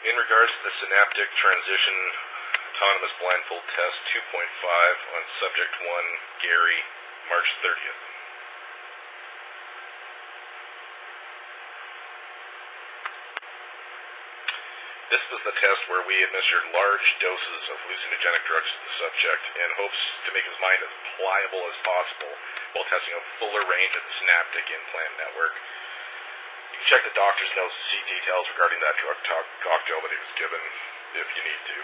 In regards to the Synaptic Transition Autonomous Blindfold Test 2.5 on Subject 1, Gary, March 30th. This was the test where we administered large doses of hallucinogenic drugs to the subject in hopes to make his mind as pliable as possible while testing a fuller range of the synaptic implant network. You can check the doctor's notes to see details regarding that drug cocktail that he was given, if you need to.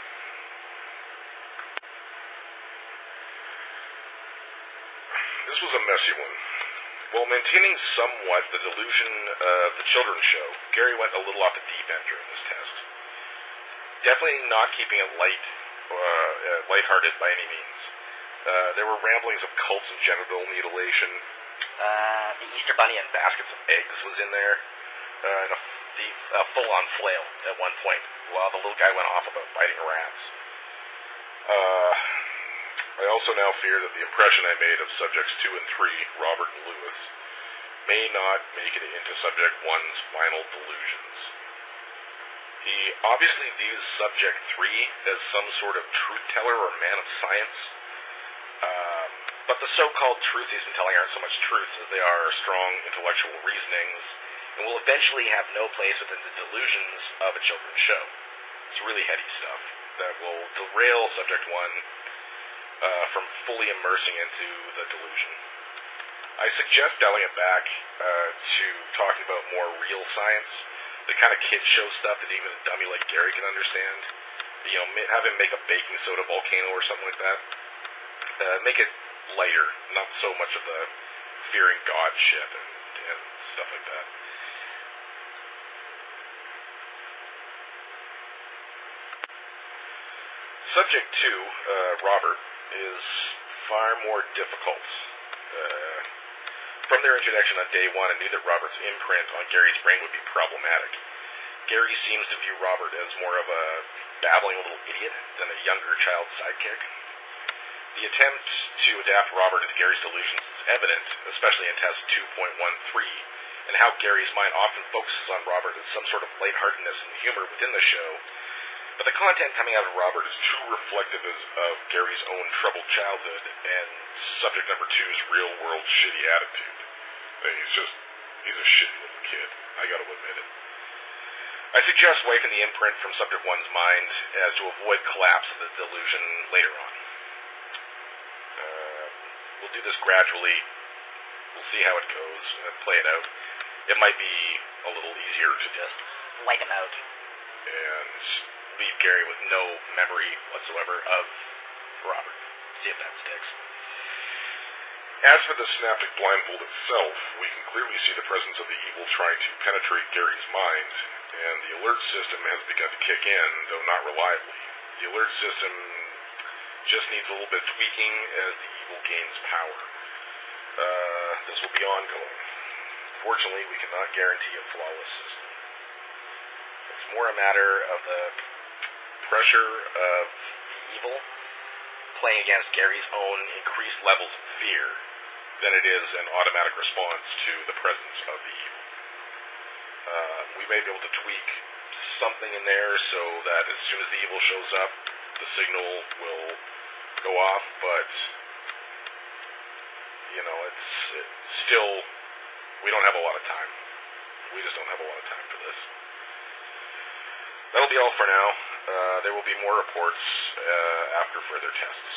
This was a messy one. While maintaining somewhat the delusion of the children's show, Gary went a little off the deep end during this test. Definitely not keeping it lighthearted by any means. There were ramblings of cults and genital mutilation. The Easter Bunny and baskets of eggs was in there. And a full-on flail at one point, while the little guy went off about biting rats. I also now fear that the impression I made of Subjects 2 and 3, Robert and Lewis, may not make it into Subject 1's final delusions. He obviously views Subject 3 as some sort of truth-teller or man of science, but the so-called truth he's been telling aren't so much truths as they are strong intellectual reasonings, and will eventually have no place within the delusions of a children's show. It's really heady stuff that will derail Subject 1 from fully immersing into the delusion. I suggest dialing it back to talking about more real science, the kind of kid show stuff that even a dummy like Gary can understand. You know, have him make a baking soda volcano or something like that. Make it lighter, not so much of the fearing God shit and stuff like that. Subject 2, Robert, is far more difficult. From their introduction on day 1, I knew that Robert's imprint on Gary's brain would be problematic. Gary seems to view Robert as more of a babbling little idiot than a younger child sidekick. The attempt to adapt Robert into Gary's delusions is evident, especially in test 2.13, and how Gary's mind often focuses on Robert as some sort of lightheartedness and humor within the show. But the content coming out of Robert is too reflective of Gary's own troubled childhood and Subject number 2's real-world shitty attitude. He's a shitty little kid. I gotta admit it. I suggest wiping the imprint from Subject 1's mind as to avoid collapse of the delusion later on. We'll do this gradually. We'll see how it goes and play it out. It might be a little easier to just wipe him out and leave Gary with no memory whatsoever of Robert. See if that sticks. As for the synaptic blindfold itself, we can clearly see the presence of the evil trying to penetrate Gary's mind, and the alert system has begun to kick in, though not reliably. The alert system just needs a little bit of tweaking as the evil gains power. This will be ongoing. Fortunately, we cannot guarantee a flawless system. It's more a matter of the pressure of the evil playing against Gary's own increased levels of fear than it is an automatic response to the presence of the evil. We may be able to tweak something in there so that as soon as the evil shows up, the signal will go off, but it's still, we don't have a lot of time. We just don't have a lot of time for this. That'll be all for now. There will be more reports after further tests.